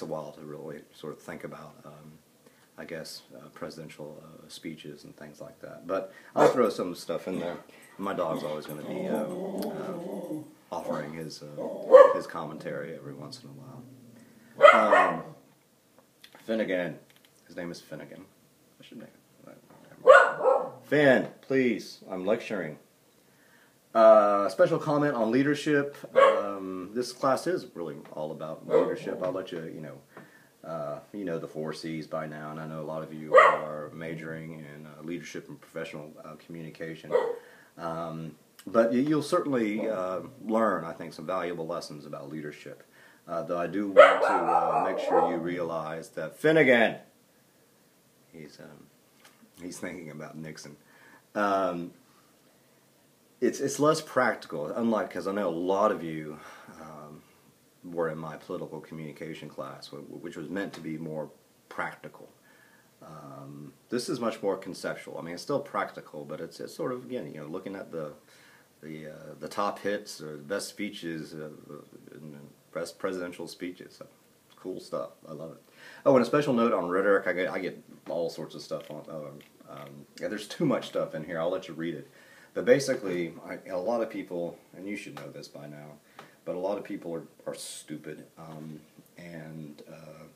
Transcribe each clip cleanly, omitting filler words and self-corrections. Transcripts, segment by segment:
a while to really sort of think about, I guess, presidential speeches and things like that. But I'll throw some stuff in there. My dog's always going to be offering his commentary every once in a while. Finnegan. His name is Finnegan. I should name it. Finn, please. I'm lecturing. Special comment on leadership. This class is really all about leadership. I'll let you know the 4 C's by now, and I know a lot of you are majoring in leadership and professional communication. But you'll certainly learn, I think, some valuable lessons about leadership. Though I do want to make sure you realize that Finnegan, he's thinking about Nixon. It's less practical, unlike, because I know a lot of you were in my political communication class, which was meant to be more practical. This is much more conceptual. I mean, it's still practical, but it's sort of, again, looking at the top hits or the best speeches, best presidential speeches. So, cool stuff. I love it. Oh, and a special note on rhetoric. I get all sorts of stuff on. Yeah, there's too much stuff in here. I'll let you read it. But basically, a lot of people, and you should know this by now, but a lot of people are stupid, and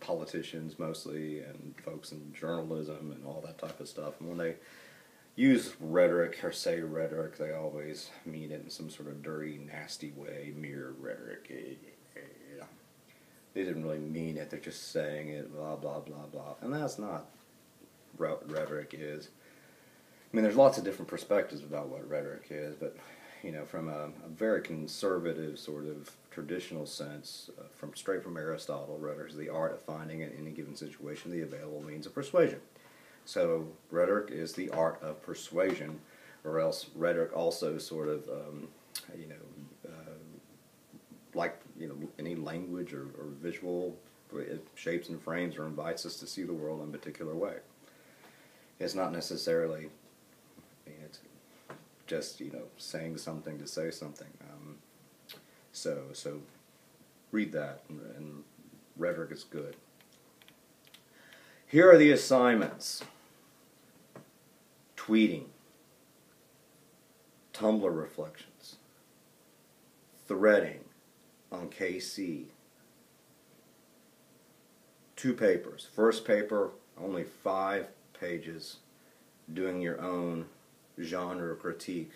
politicians mostly, and folks in journalism and all that type of stuff. And when they use rhetoric or say rhetoric, they always mean it in some sort of dirty, nasty way, mere rhetoric. They didn't really mean it, they're just saying it, blah, blah, blah, blah. And that's not what rhetoric is. I mean, there's lots of different perspectives about what rhetoric is, but, from a very conservative sort of traditional sense, straight from Aristotle, rhetoric is the art of finding in any given situation the available means of persuasion. So rhetoric is the art of persuasion, or else rhetoric also sort of, like any language or visual, it shapes and frames or invites us to see the world in a particular way. It's not necessarily it's just saying something to say something. So read that, and rhetoric is good. Here are the assignments: tweeting, Tumblr reflections, threading on KC. 2 papers. First paper, only 5 pages, doing your own genre critique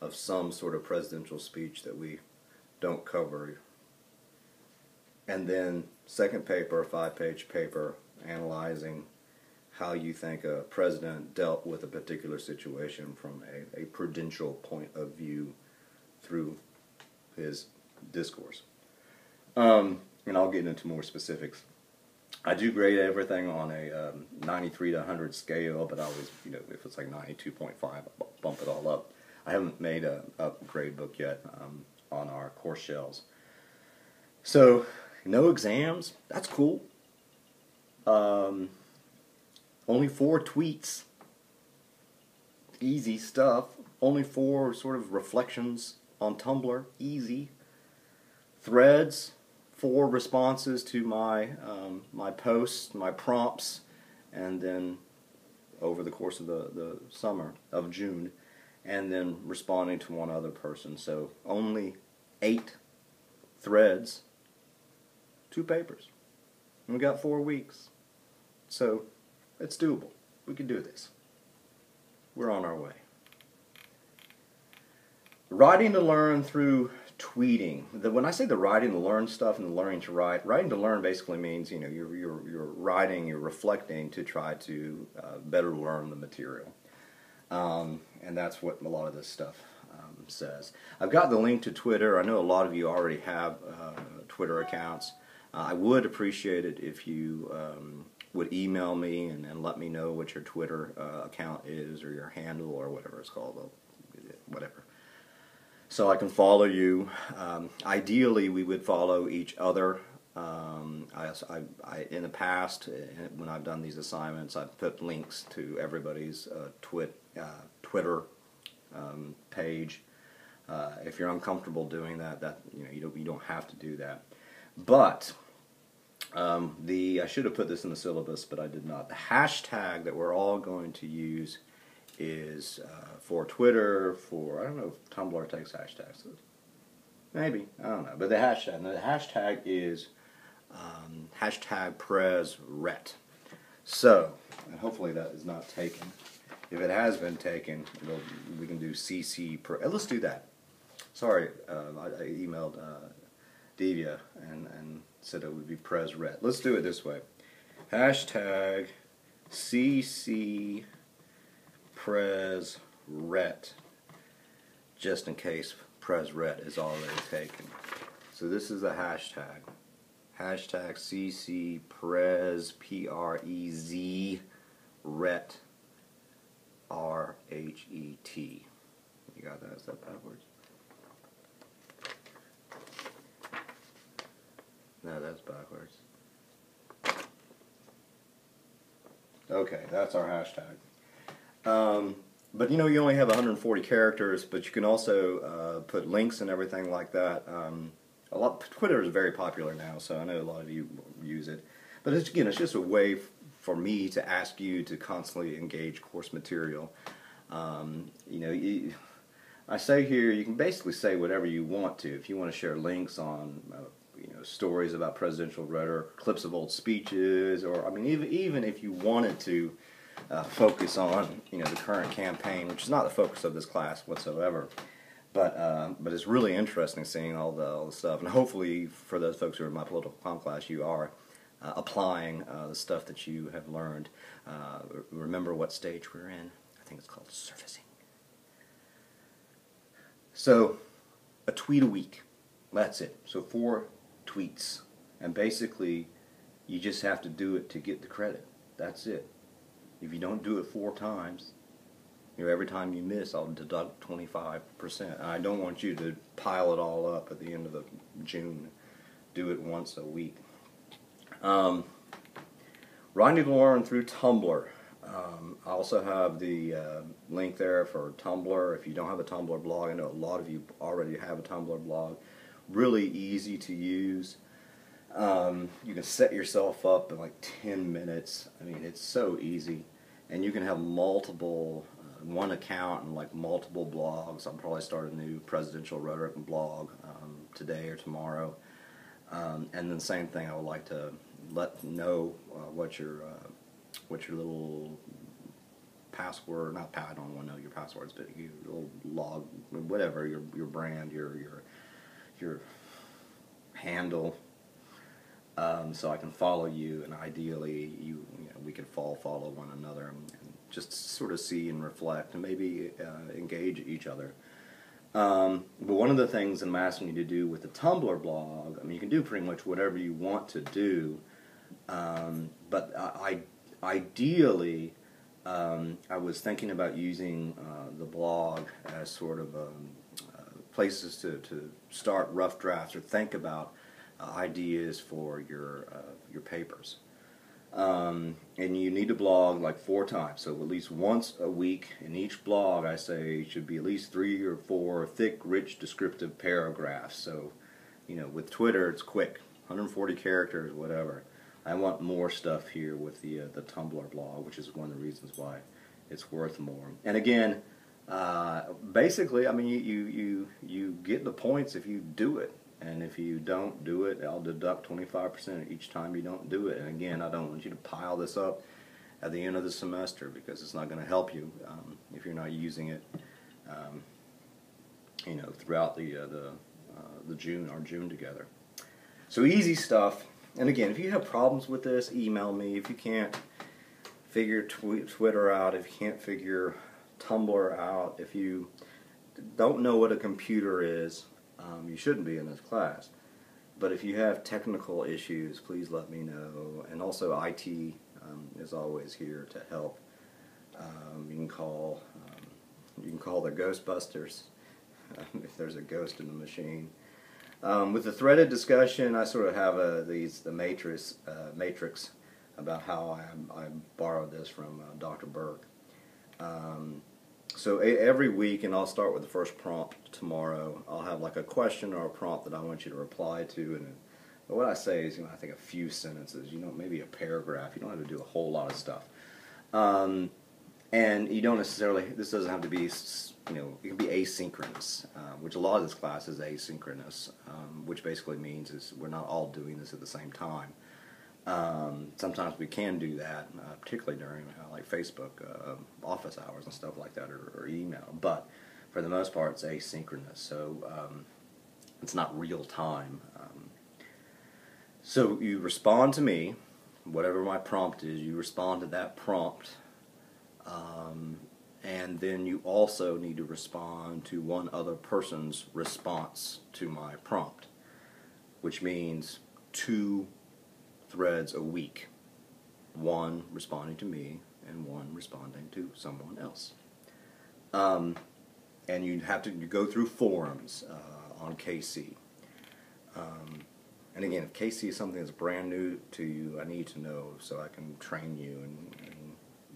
of some sort of presidential speech that we don't cover. And then second paper, a 5-page paper, analyzing how you think a president dealt with a particular situation from a prudential point of view through his discourse. And I'll get into more specifics. I do grade everything on a 93 to 100 scale, but I always, if it's like 92.5, I'll bump it all up. I haven't made a grade book yet on our course shells. So, no exams. That's cool. Only 4 tweets. Easy stuff. Only 4 sort of reflections on Tumblr. Easy. Threads. 4 responses to my my posts, my prompts, and then over the course of the summer of June, and then responding to 1 other person. So only 8 threads, 2 papers. And we got 4 weeks. So it's doable. We can do this. We're on our way. Writing to learn through tweeting. When I say the writing to learn stuff and the learning to write, writing to learn basically means you're writing, you're reflecting to try to better learn the material, and that's what a lot of this stuff says. I've got the link to Twitter. I know a lot of you already have Twitter accounts. I would appreciate it if you would email me and let me know what your Twitter account is, or your handle, or whatever it's called, whatever. So I can follow you. Ideally, we would follow each other. In the past, when I've done these assignments, I've put links to everybody's Twitter page. If you're uncomfortable doing that, you don't have to do that. But I should have put this in the syllabus, but I did not. The hashtag that we're all going to use is for Twitter, I don't know if Tumblr takes hashtags. Maybe, I don't know. But the hashtag is hashtag PresRet. So, and hopefully that is not taken. If it has been taken, we can do CC. Let's do that. Sorry, I emailed Divya and said it would be PresRet. Let's do it this way. Hashtag CC PresRet, just in case PresRet is already taken. So this is the hashtag. Hashtag CC Prez, P-R-E-Z, Ret, R-H-E-T. You got that? Is that backwards? No, that's backwards. Okay, that's our hashtag. But you know, you only have 140 characters, but you can also put links and everything like that. Twitter is very popular now, so I know a lot of you use it. But it's just a way for me to ask you to constantly engage course material. I say here, you can basically say whatever you want to. If you want to share links on stories about presidential rhetoric, clips of old speeches, or I mean, even if you wanted to focus on the current campaign, which is not the focus of this class whatsoever, but it's really interesting seeing all the stuff, and hopefully for those folks who are in my political comm class, you are applying the stuff that you have learned. Remember what stage we're in? I think it's called surfacing. So, a tweet a week. That's it. So 4 tweets. And basically, you just have to do it to get the credit. That's it. If you don't do it 4 times, every time you miss, I'll deduct 25%. And I don't want you to pile it all up at the end of June. Do it once a week. Writing to learn through Tumblr. I also have the link there for Tumblr. If you don't have a Tumblr blog, I know a lot of you already have a Tumblr blog. Really easy to use. You can set yourself up in like 10 minutes. I mean, it's so easy. And you can have multiple, one account and like multiple blogs. I'll probably start a new presidential rhetoric blog today or tomorrow. And then same thing, I would like to let know what your little password, I don't want to know your passwords, but your little log, whatever, your brand, your handle, so I can follow you, and ideally we can follow one another and just sort of see and reflect and maybe engage each other. But one of the things I'm asking you to do with the Tumblr blog, I mean, you can do pretty much whatever you want to do, but ideally, I was thinking about using the blog as sort of places to start rough drafts or think about ideas for your papers. And you need to blog like 4 times, so at least once a week. In each blog, I say, should be at least 3 or 4 thick, rich, descriptive paragraphs. So, with Twitter, it's quick, 140 characters, whatever. I want more stuff here with the Tumblr blog, which is one of the reasons why it's worth more. And again, basically, I mean, you get the points if you do it. And if you don't do it, I'll deduct 25% each time you don't do it. And again, I don't want you to pile this up at the end of the semester, because it's not going to help you if you're not using it, throughout the June together. So easy stuff. And again, if you have problems with this, email me. If you can't figure Twitter out, if you can't figure Tumblr out, if you don't know what a computer is, you shouldn't be in this class. But if you have technical issues, please let me know. And also IT is always here to help. You can call the Ghostbusters if there's a ghost in the machine. With the threaded discussion, I sort of have the matrix about how I borrowed this from Dr. Burke. So every week, and I'll start with the first prompt tomorrow, I'll have like a question or a prompt that I want you to reply to in what I say is, I think a few sentences, maybe a paragraph. You don't have to do a whole lot of stuff. And you don't necessarily, this doesn't have to be, it can be asynchronous, which a lot of this class is asynchronous, which basically means is we're not all doing this at the same time. Sometimes we can do that, particularly during like Facebook office hours and stuff like that, or email. But for the most part, it's asynchronous, so it's not real time. So you respond to me, whatever my prompt is. You respond to that prompt, and then you also need to respond to one other person's response to my prompt, which means 2 threads a week, 1 responding to me and 1 responding to someone else. And you go through forums on KC. And again, if KC is something that's brand new to you, I need to know so I can train you.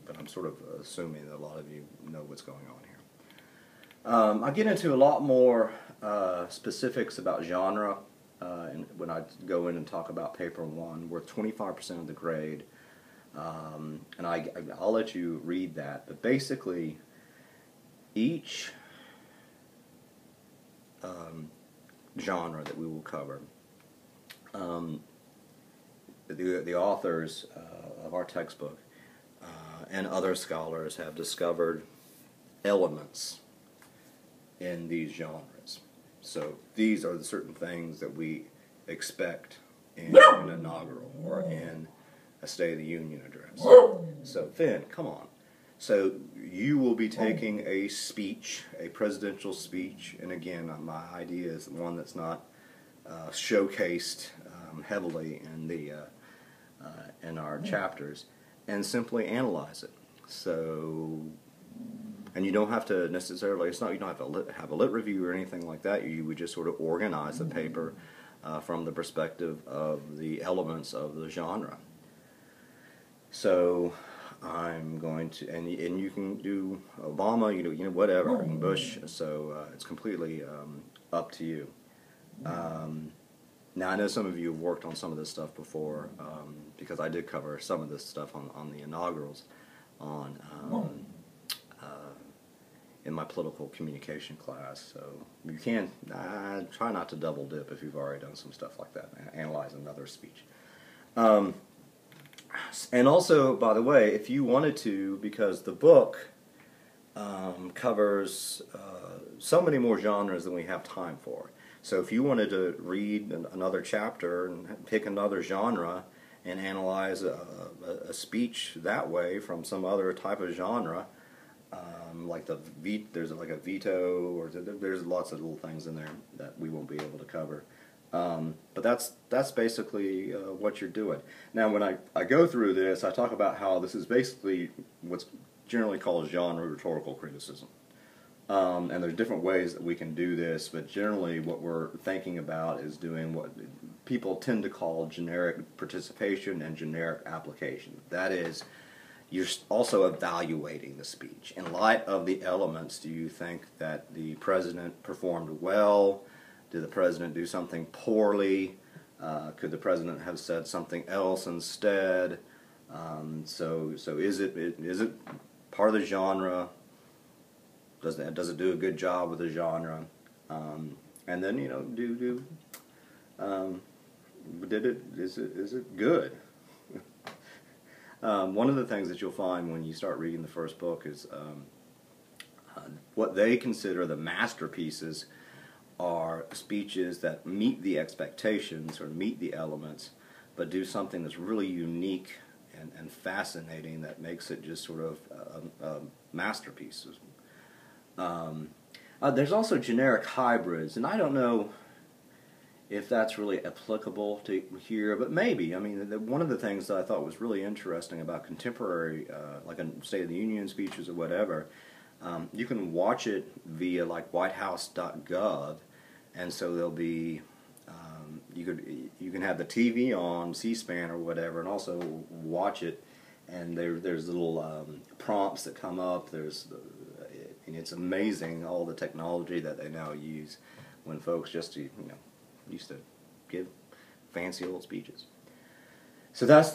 But I'm sort of assuming that a lot of you know what's going on here. I'll get into a lot more specifics about genre when I go in and talk about paper 1, worth 25% of the grade. And I'll let you read that. But basically, each genre that we will cover, the authors of our textbook and other scholars have discovered elements in these genres. So these are the certain things that we expect in an inaugural or in a State of the Union address. So Finn, come on. So you will be taking a speech, a presidential speech, and again, my idea is one that's not showcased heavily in our chapters, and simply analyze it. So, and you don't have to necessarily, you don't have to have a lit review or anything like that. You would just sort of organize the paper from the perspective of the elements of the genre. So I'm going to, and you can do Obama, whatever, and Bush. So it's completely up to you. Now, I know some of you have worked on some of this stuff before, because I did cover some of this stuff on the inaugurals in my political communication class. So you can try not to double dip if you've already done some stuff like that, analyze another speech. And also, by the way, if you wanted to, because the book covers so many more genres than we have time for. So if you wanted to read another chapter and pick another genre and analyze a speech that way from some other type of genre, like there's like a veto, or there's lots of little things in there that we won't be able to cover. But that's basically what you're doing. Now, when I go through this, I talk about how this is basically what's generally called genre rhetorical criticism. And there's different ways that we can do this, but generally what we're thinking about is doing what people tend to call generic participation and generic application. That is, you're also evaluating the speech. In light of the elements, do you think that the president performed well? Did the president do something poorly? Could the president have said something else instead? So is it part of the genre? Does it do a good job with the genre? And then is it good? One of the things that you'll find when you start reading the first book is what they consider the masterpieces are speeches that meet the expectations or meet the elements, but do something that's really unique and fascinating that makes it just sort of a masterpiece. There's also generic hybrids, and I don't know if that's really applicable to here, but maybe. I mean, one of the things that I thought was really interesting about contemporary, like a State of the Union speeches or whatever, you can watch it via like whitehouse.gov, and so there'll be, you can have the TV on, C-SPAN or whatever, and also watch it, and there's little prompts that come up. And it's amazing all the technology that they now use when folks just used to give fancy old speeches. So that's